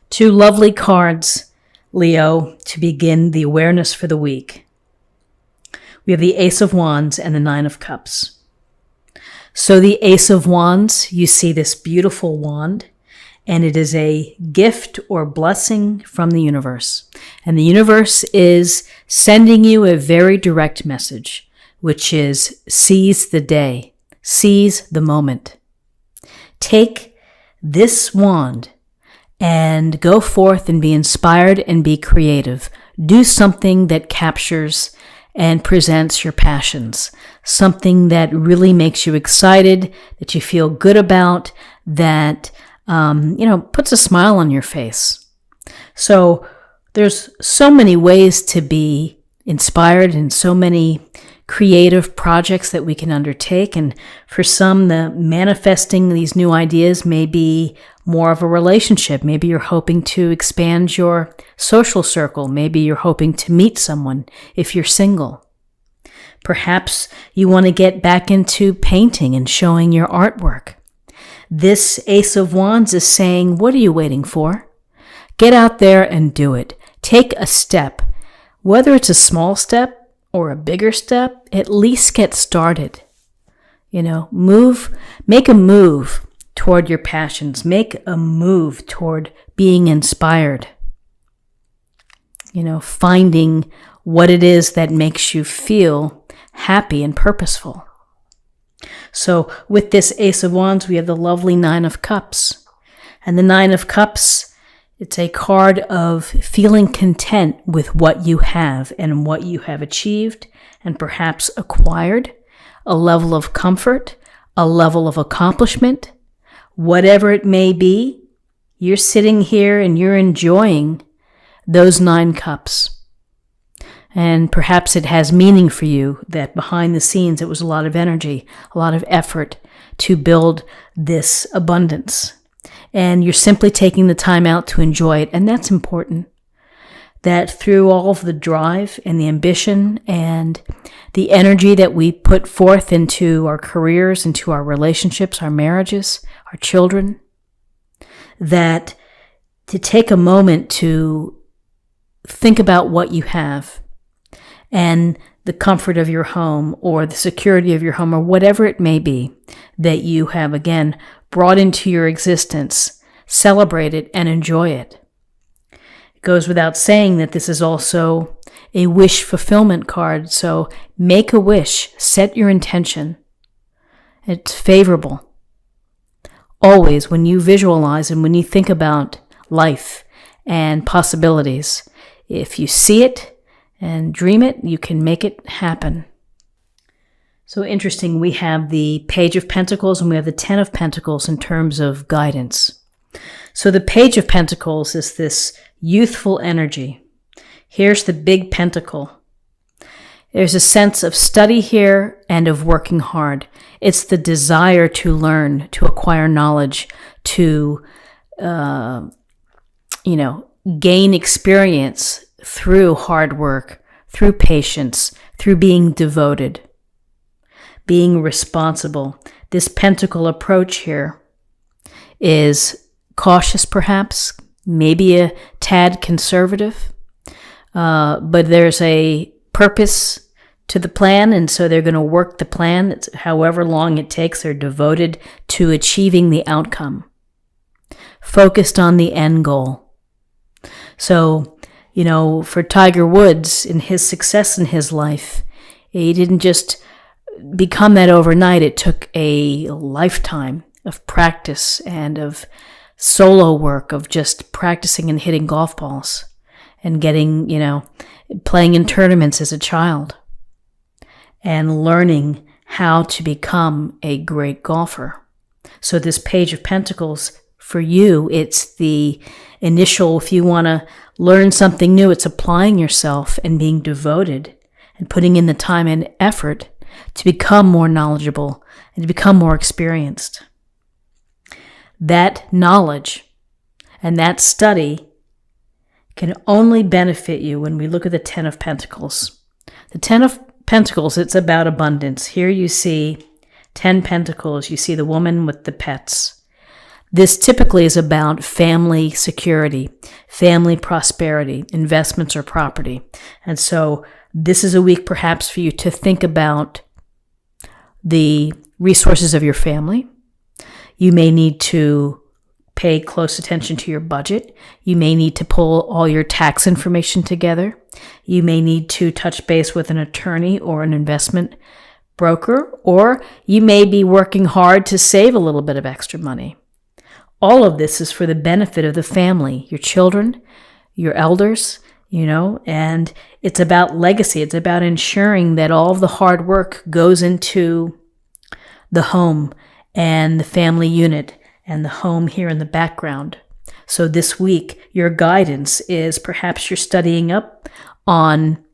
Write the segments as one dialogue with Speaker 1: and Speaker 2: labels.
Speaker 1: Two lovely cards, Leo, to begin the awareness for the week. We have the Ace of Wands and the Nine of Cups. So the Ace of Wands, you see this beautiful wand, and it is a gift or blessing from the universe. And the universe is sending you a very direct message, which is seize the day, seize the moment. Take this wand and go forth and be inspired and be creative. Do something that captures and presents your passions, something that really makes you excited, that you feel good about, that puts a smile on your face. So there's so many ways to be inspired and so many creative projects that we can undertake. And for some, the manifesting these new ideas may be more of a relationship. Maybe you're hoping to expand your social circle. Maybe you're hoping to meet someone if you're single. Perhaps you want to get back into painting and showing your artwork. This Ace of Wands is saying, what are you waiting for? Get out there and do it. Take a step. Whether it's a small step or a bigger step, at least get started. Make a move toward your passions. Make a move toward being inspired. Finding what it is that makes you feel happy and purposeful. So with this Ace of Wands, we have the lovely Nine of Cups. And the Nine of Cups, it's a card of feeling content with what you have and what you have achieved and perhaps acquired, a level of comfort, a level of accomplishment, whatever it may be. You're sitting here and you're enjoying those 9 cups. And perhaps it has meaning for you that behind the scenes it was a lot of energy, a lot of effort to build this abundance. And you're simply taking the time out to enjoy it. And that's important. That through all of the drive and the ambition and the energy that we put forth into our careers, into our relationships, our marriages, our children, that to take a moment to think about what you have and the comfort of your home or the security of your home or whatever it may be that you have, again, brought into your existence, celebrate it and enjoy it. It goes without saying that this is also a wish fulfillment card. So make a wish, set your intention. It's favorable. Always when you visualize and when you think about life and possibilities, if you see it and dream it, you can make it happen. So interesting, we have the Page of Pentacles and we have the Ten of Pentacles in terms of guidance. So the Page of Pentacles is this youthful energy. Here's the big pentacle. There's a sense of study here and of working hard. It's the desire to learn, to acquire knowledge, to, gain experience through hard work, through patience, through being devoted, being responsible. This pentacle approach here is cautious perhaps, maybe a tad conservative, but there's a purpose to the plan, and so they're going to work the plan. It's however long it takes, they're devoted to achieving the outcome, focused on the end goal. So, for Tiger Woods, in his success in his life, he didn't just become that overnight. It took a lifetime of practice and of solo work, of just practicing and hitting golf balls and getting, playing in tournaments as a child and learning how to become a great golfer. So this Page of Pentacles, for you, it's the initial, if you want to learn something new, it's applying yourself and being devoted and putting in the time and effort to become more knowledgeable and to become more experienced. That knowledge and that study can only benefit you when we look at the Ten of Pentacles. The Ten of Pentacles, it's about abundance. Here you see 10 Pentacles. You see the woman with the pets. This typically is about family security, family prosperity, investments or property. And so this is a week perhaps for you to think about the resources of your family. You may need to pay close attention to your budget. You may need to pull all your tax information together. You may need to touch base with an attorney or an investment broker, or you may be working hard to save a little bit of extra money. All of this is for the benefit of the family, your children, your elders, and it's about legacy. It's about ensuring that all of the hard work goes into the home and the family unit and the home here in the background. So this week, your guidance is perhaps you're studying up on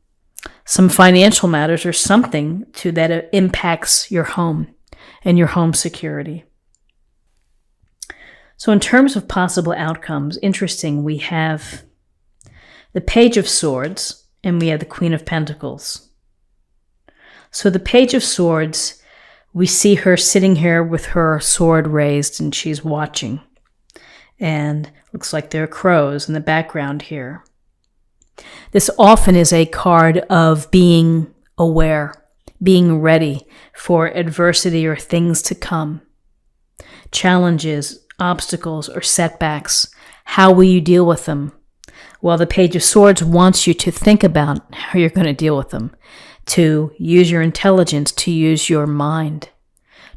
Speaker 1: some financial matters or something that impacts your home and your home security. So in terms of possible outcomes, interesting, we have the Page of Swords and we have the Queen of Pentacles. So the Page of Swords, we see her sitting here with her sword raised and she's watching. And looks like there are crows in the background here. This often is a card of being aware, being ready for adversity or things to come. Challenges, obstacles, or setbacks. How will you deal with them? Well, the Page of Swords wants you to think about how you're going to deal with them, to use your intelligence, to use your mind,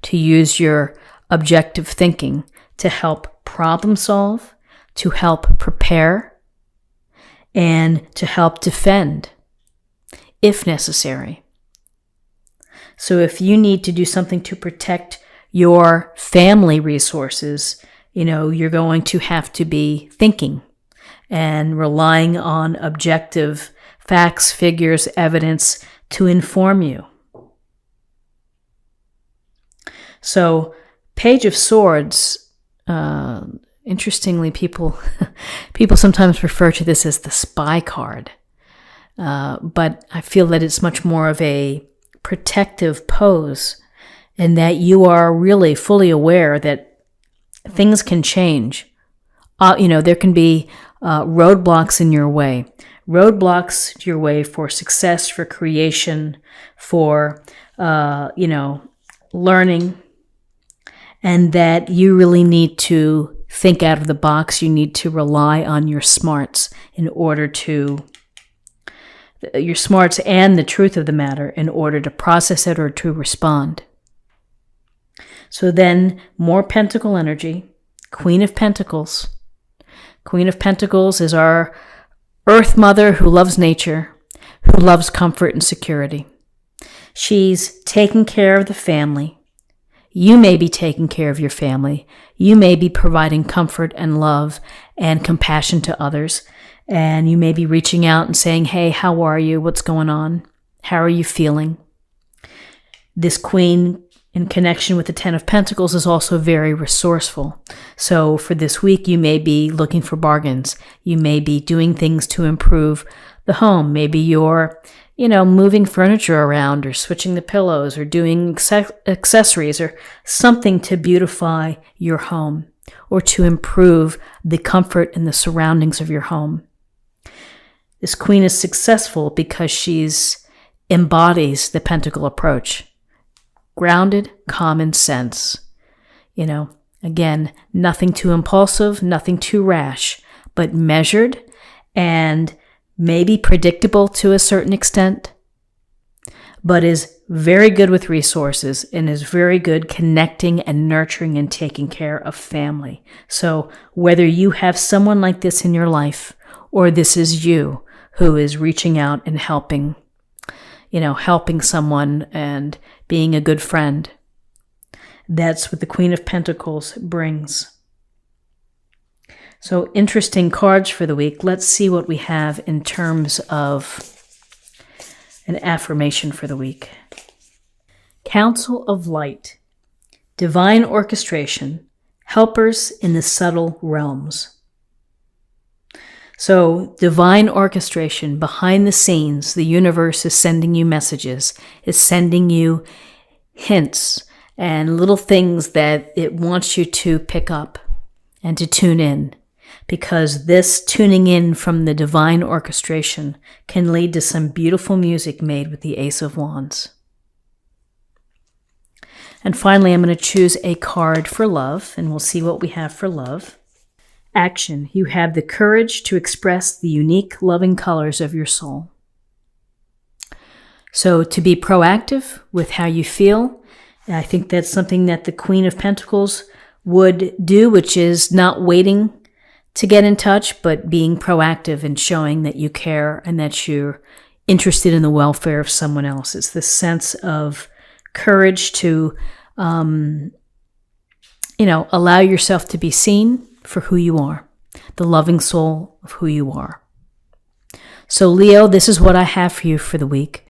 Speaker 1: to use your objective thinking to help problem solve, to help prepare, and to help defend, if necessary. So if you need to do something to protect your family resources, you're going to have to be thinking and relying on objective facts, figures, evidence to inform you. So, Page of Swords, interestingly, people sometimes refer to this as the spy card. But I feel that it's much more of a protective pose and that you are really fully aware that things can change. There can be roadblocks in your way. Roadblocks to your way for success, for creation, for, learning. And that you really need to think out of the box. You need to rely on your smarts and the truth of the matter in order to process it or to respond. So then more pentacle energy, Queen of Pentacles. Queen of Pentacles is our Earth Mother who loves nature, who loves comfort and security. She's taking care of the family. You may be taking care of your family. You may be providing comfort and love and compassion to others. And you may be reaching out and saying, hey, how are you? What's going on? How are you feeling? This Queen in connection with the Ten of Pentacles is also very resourceful. So for this week, you may be looking for bargains. You may be doing things to improve the home. Maybe you're moving furniture around or switching the pillows or doing accessories or something to beautify your home or to improve the comfort and the surroundings of your home. This Queen is successful because she's embodies the Pentacle approach. Grounded, common sense. Again, nothing too impulsive, nothing too rash, but measured and maybe predictable to a certain extent, but is very good with resources and is very good connecting and nurturing and taking care of family. So whether you have someone like this in your life or this is you who is reaching out and helping someone and being a good friend, that's what the Queen of Pentacles brings. So interesting cards for the week. Let's see what we have in terms of an affirmation for the week. Council of Light, divine orchestration, helpers in the subtle realms. So divine orchestration, behind the scenes, the universe is sending you messages, is sending you hints and little things that it wants you to pick up. and to tune in, because this tuning in from the divine orchestration can lead to some beautiful music made with the Ace of Wands. And finally, I'm going to choose a card for love, and we'll see what we have for love. Action. You have the courage to express the unique, loving colors of your soul. So to be proactive with how you feel, I think that's something that the Queen of Pentacles would do, which is not waiting to get in touch, but being proactive and showing that you care and that you're interested in the welfare of someone else. It's this sense of courage to, allow yourself to be seen for who you are, the loving soul of who you are. So Leo, this is what I have for you for the week.